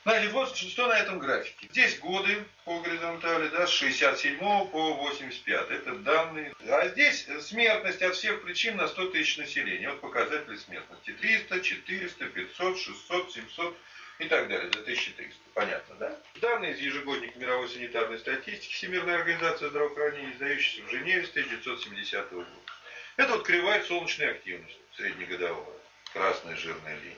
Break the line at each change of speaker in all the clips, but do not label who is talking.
Значит, вот что на этом графике. Здесь годы по горизонтали, да, с 67 по 85. Это данные. А здесь смертность от всех причин на 100 тысяч населения. Вот показатели смертности. 300, 400, 500, 600, 700 и так далее. До 1300. Понятно, да? Данные из ежегодника мировой санитарной статистики Всемирной организации здравоохранения, издающейся в Женеве с 1970 года. Это вот кривая солнечной активности, среднегодовая. Красная жирная линия.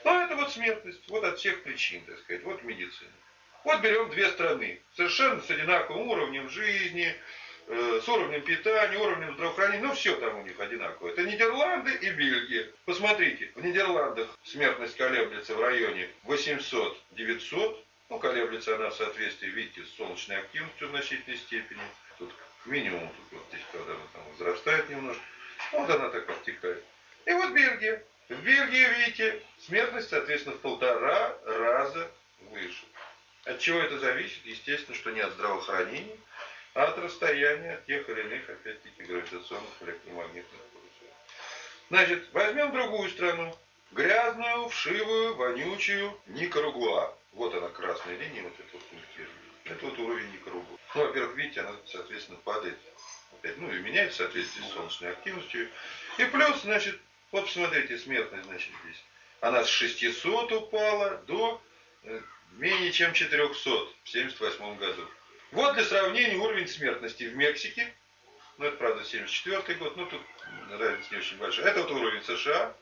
Ну, это вот смертность, вот от всех причин, так сказать, вот медицина. Вот берем две страны, совершенно с одинаковым уровнем жизни, с уровнем питания, уровнем здравоохранения, ну, все там у них одинаково. Это Нидерланды и Бельгия. Посмотрите, в Нидерландах смертность колеблется в районе 800-900, ну, колеблется она в соответствии, видите, с солнечной активностью в значительной степени. Тут к минимуму, тут вот здесь, когда она там возрастает немножко, вот она так обтекает. И вот Бельгия. В Бельгии, видите, смертность, соответственно, в 1,5 раза выше. От чего это зависит? Естественно, что не от здравоохранения, а от расстояния от тех или иных, опять-таки, гравитационных электромагнитных полюсов. Значит, возьмем другую страну. Грязную, вшивую, вонючую Никарагуа. Вот она, красная линия, вот это вот пунктирует. Это вот уровень Никарагуа. Ну, во-первых, видите, она, соответственно, падает. Опять, ну, и меняется в соответствии с солнечной активностью. И плюс, значит, вот посмотрите, смертность, значит, здесь. Она с 600 упала до менее чем 400 в 1978 году. Вот для сравнения уровень смертности в Мексике. Ну, это, правда, 1974 год. Ну, тут разница не очень большая. Это вот уровень США.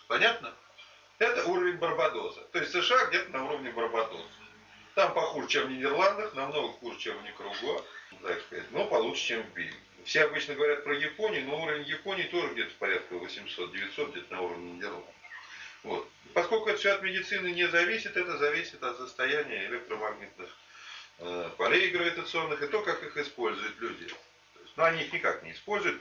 Понятно? Это уровень Барбадоса. То есть США где-то на уровне Барбадоса. Там похуже, чем в Нидерландах, намного хуже, чем в Никарагуа. Так сказать, но получше, чем в Бельгии. Все обычно говорят про Японию, но уровень Японии тоже где-то порядка 800-900, где-то на уровне Нидерландов. Вот. Поскольку это все от медицины не зависит, это зависит от состояния электромагнитных полей гравитационных и то, как их используют люди. Но они их никак не используют.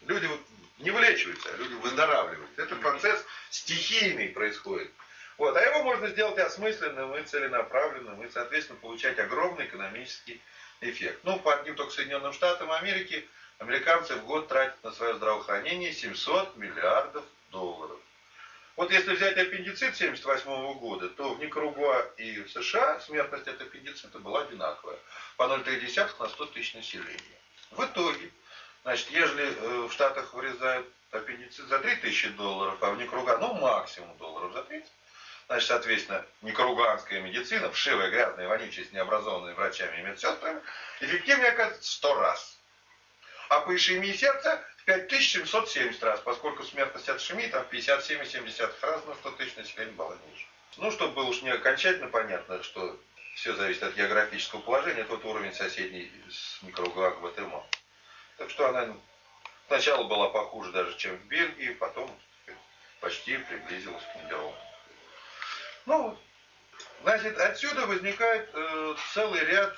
Люди вот не вылечиваются, а люди выздоравливают. Это процесс стихийный происходит. Вот. А его можно сделать осмысленным и целенаправленным, и, соответственно, получать огромный экономический эффект. Ну, по одним только Соединенным Штатам Америки, американцы в год тратят на свое здравоохранение 700 миллиардов долларов. Вот если взять аппендицит 1978 года, то в Никарагуа и в США смертность от аппендицита была одинаковая. По 0,3 на 100 тысяч населения. В итоге, значит, ежели в Штатах вырезают аппендицит за 3000 долларов, а в Никарагуа, ну, максимум долларов за 30, значит, соответственно, никаруганская медицина, вшивая, грязная, вонючая, с необразованными врачами и медсестрами, эффективнее оказывается в 100 раз. А по ишемии сердца в 5770 раз, поскольку смертность от ишемии там 57,7 раз на 100 тысяч населения была ниже. Ну, чтобы было уж не окончательно понятно, что все зависит от географического положения, это вот уровень соседней с Никарагуа Гватемала. Так что она сначала была похуже даже, чем в Бельгии, потом почти приблизилась к Нидерландам. Ну, значит, отсюда возникает целый ряд,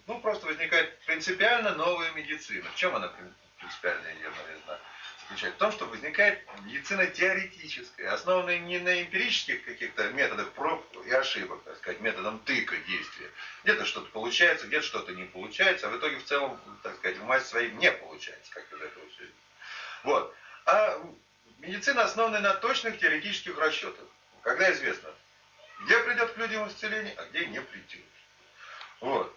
ну, просто возникает принципиально новая медицина. В чем она принципиально новизна? Заключается в том, что возникает медицина теоретическая, основанная не на эмпирических каких-то методах проб и ошибок, так сказать, методом тыка действия. Где-то что-то получается, где-то что-то не получается, а в итоге в целом, так сказать, в массе своей не получается, как из этого все. Вот. А медицина основана на точных теоретических расчетах. Когда известно, где придет к людям исцеление, а где не придет. Вот.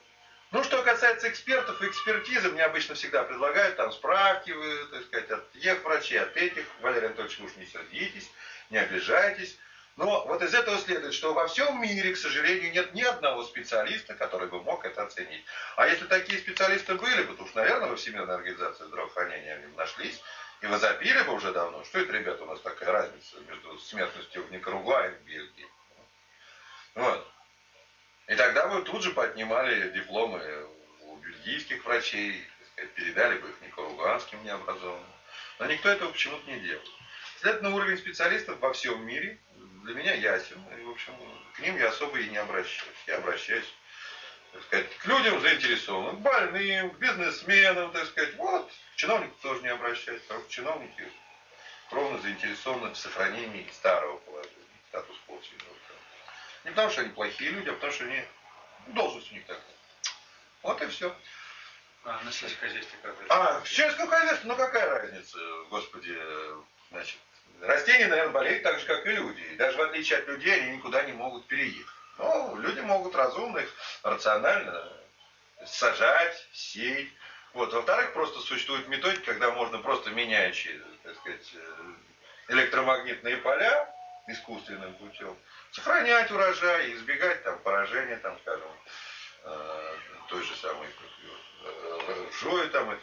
Ну, что касается экспертов и экспертизы, мне обычно всегда предлагают там справки, вы, так сказать, от тех врачей, от этих. Валерий Анатольевич, вы уж не сердитесь, не обижайтесь. Но вот из этого следует, что во всем мире, к сожалению, нет ни одного специалиста, который бы мог это оценить. А если такие специалисты были бы, то уж, наверное, во Всемирной организации здравоохранения они бы нашлись и возопили бы уже давно, что это, ребята, у нас такая разница между смертностью в Никарагуа и в Бельгии. Вот. И тогда бы тут же поднимали дипломы у бельгийских врачей, так сказать, передали бы их никарагуанским необразованным. Но никто этого почему-то не делал. Следовательно, уровень специалистов во всем мире для меня ясен. И, в общем, к ним я особо и не обращаюсь. Я обращаюсь, так сказать, к людям заинтересованным, к больным, к бизнесменам, так сказать. Вот, к чиновникам тоже не обращаюсь, потому что чиновники кровно заинтересованы в сохранении старого положения, статус-кво. Не потому, что они плохие люди, а потому, что они, должность у них такая. Вот и все.
А на сельском хозяйстве как это?
А, в сельском хозяйстве, ну какая разница, господи, значит, растения, наверное, болеют так же, как и люди. И даже в отличие от людей, они никуда не могут переехать. Но люди могут разумно их, рационально сажать, сеять. Вот. Во-вторых, просто существует методика, когда можно просто меняющие, так сказать, электромагнитные поля искусственным путем сохранять урожай, избегать там поражения, там, скажем, той же самой ржой, там,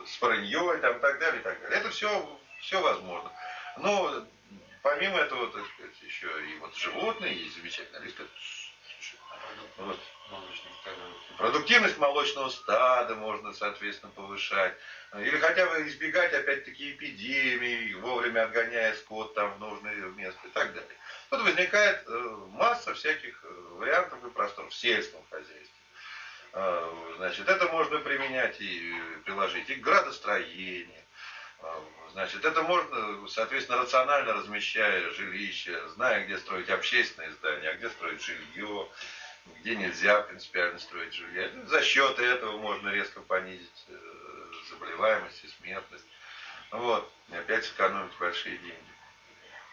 спорыньей, там, и так далее, и так далее. Это все возможно. Но помимо этого, так сказать, еще и вот животные есть замечательно. Вот. Продуктивность молочного стада можно, соответственно, повышать. Или хотя бы избегать, опять-таки, эпидемий, вовремя отгоняя скот там в нужное место и так далее. Тут возникает масса всяких вариантов и просторов в сельском хозяйстве. Значит, это можно применять и приложить и к градостроению. Значит, это можно, соответственно, рационально размещая жилища, зная, где строить общественные здания, а где строить жилье, где нельзя принципиально строить жилье. За счет этого можно резко понизить заболеваемость и смертность. Вот. И опять сэкономить большие деньги.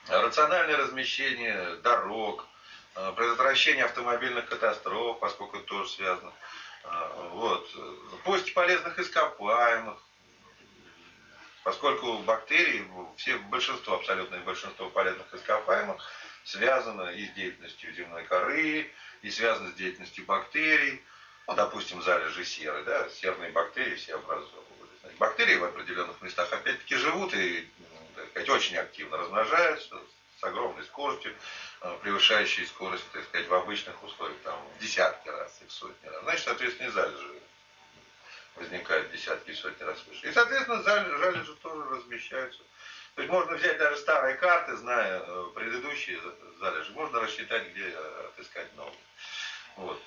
Рациональное размещение дорог, предотвращение автомобильных катастроф, поскольку это тоже связано. Вот. Поиски полезных ископаемых, поскольку бактерии, большинство, абсолютное большинство полезных ископаемых связано и с деятельностью земной коры, и связано с деятельностью бактерий. Ну, допустим, залежи серы, да, серные бактерии все образовывают. Бактерии в определенных местах опять-таки живут и, так сказать, очень активно размножаются с огромной скоростью, превышающей скорость, так сказать, в обычных условиях там, в десятки раз и в сотни раз. Значит, соответственно, и залежи возникают десятки и сотни раз выше. И, соответственно, залежи тоже размещаются. То есть можно взять даже старые карты, зная предыдущие залежи, можно рассчитать, где отыскать новые. Вот.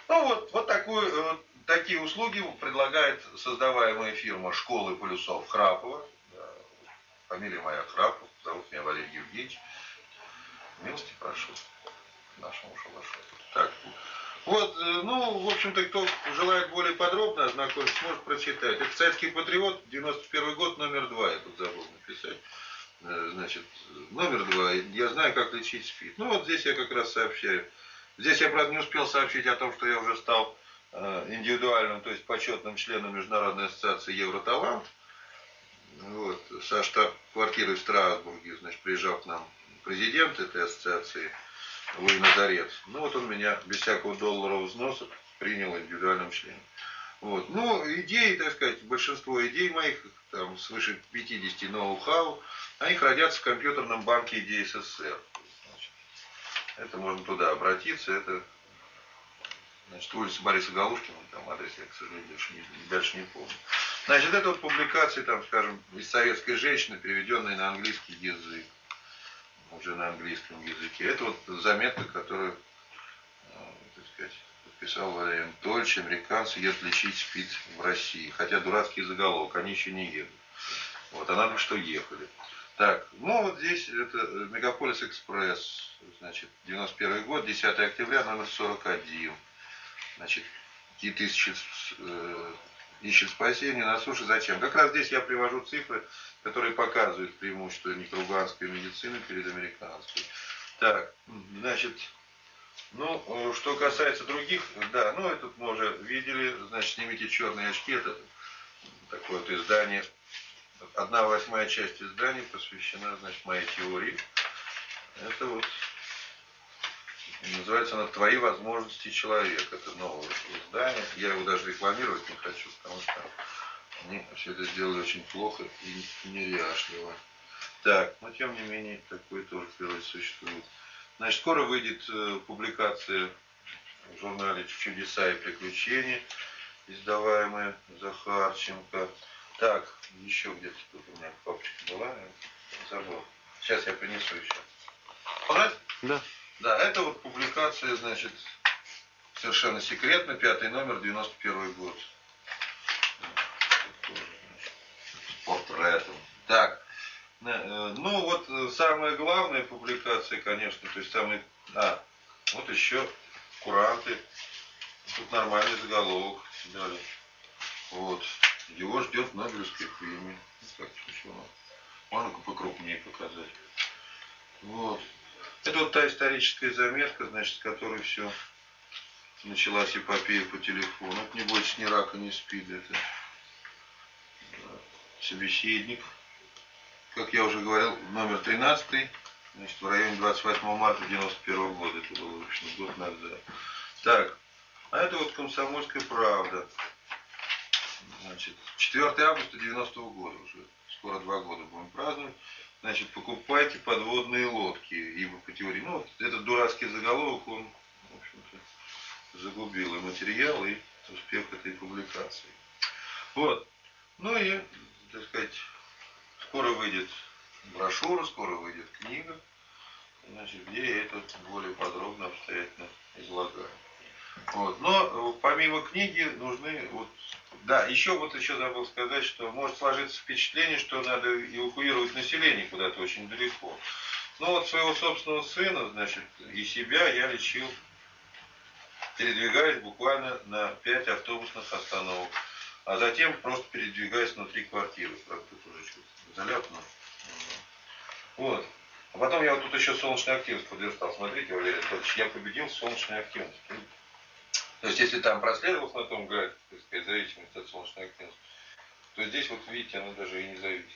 Ну вот такие услуги предлагает создаваемая фирма «Школы полюсов» Храпова. Да, фамилия моя Храпов, зовут меня Валерий Евгеньевич. Милости прошу к нашему шалашу. Так. Вот, ну, в общем-то, кто желает более подробно ознакомиться, может прочитать. Это «Советский патриот», 91 год, номер 2, я тут забыл написать. Значит, номер 2, я знаю, как лечить СПИД. Ну, вот здесь я как раз сообщаю. Здесь я, правда, не успел сообщить о том, что я уже стал индивидуальным, то есть почетным членом Международной ассоциации «Евроталант». Вот, со штаб-квартиры в Страсбурге, значит, приезжал к нам президент этой ассоциации Луи Назарет. Ну вот он меня без всякого долларового взноса принял индивидуальным членом. Вот. Ну, идеи, так сказать, большинство идей моих, там свыше 50 ноу-хау, они хранятся в компьютерном банке идей СССР. Значит, это можно туда обратиться, это, значит, улица Бориса Галушкина, там адрес я, к сожалению, дальше не помню. Значит, это вот публикации, там, скажем, из советской женщины, переведенные на английский язык. Уже на английском языке. Это вот заметка, которую, так сказать, подписал Валерий Анатольевич. Американцы едут лечить СПИД в России. Хотя дурацкий заголовок, они еще не едут. Вот, а надо, что ехали. Так, ну вот здесь это Мегаполис Экспресс. Значит, 91 год, 10 октября, номер 41. Значит, и тысячи ищет спасения на суше. Зачем? Как раз здесь я привожу цифры, которые показывают преимущество никарагуанской медицины перед американской. Так, значит, ну, что касается других, да, ну, это мы уже видели, значит, снимите черные очки, это такое вот издание, 1/8 часть издания посвящена, значит, моей теории. Это вот, называется она «Твои возможности человека». Это новое издание, я его даже рекламировать не хочу, потому что они все это сделали очень плохо и неряшливо. Так, но тем не менее, такое тоже природе существует. Значит, скоро выйдет публикация в журнале «Чудеса и приключения», издаваемая Захарченко. Так, еще где-то тут у меня папочка была, я забыл. Сейчас я принесу еще. Понравилось?
Да.
Да, это вот публикация, значит, совершенно секретно, 5-й номер, 91 год. С портретом. Так, ну вот самая главная публикация, конечно, то есть самый... вот еще куранты. Тут нормальный заголовок дали. Вот. Его ждет Нобелевская премия. Так, можно покрупнее показать. Вот. Это вот та историческая заметка, значит, с которой все началась эпопея по телефону. Это не больше ни рака, ни СПИДа. Это собеседник. Как я уже говорил, номер 13, значит, в районе 28 марта 91 года. Это было, в общем, год назад. Так, а это вот «Комсомольская правда». Значит, 4 августа 90 года уже. Скоро 2 года будем праздновать. Значит, покупайте подводные лодки, ибо по теории, ну, вот этот дурацкий заголовок, он, в общем-то, загубил и материал, и успех этой публикации. Вот. Ну и, так сказать, скоро выйдет брошюра, скоро выйдет книга, значит, где я это более подробно, обстоятельно излагаю. Вот. Но помимо книги нужны вот. Да, еще забыл сказать, что может сложиться впечатление, что надо эвакуировать население куда-то очень далеко. Ну вот своего собственного сына, значит, и себя я лечил, передвигаясь буквально на 5 автобусных остановок, а затем просто передвигаясь внутри квартиры. Правда, тут уже что-то заляпано. Вот. А потом я вот тут еще солнечную активность подверстал. Смотрите, Валерий Анатольевич, я победил солнечную активность. То есть, если там проследовалось на том графике, так сказать, зависимость от солнечной активности, то здесь, вот видите, оно даже и не зависит.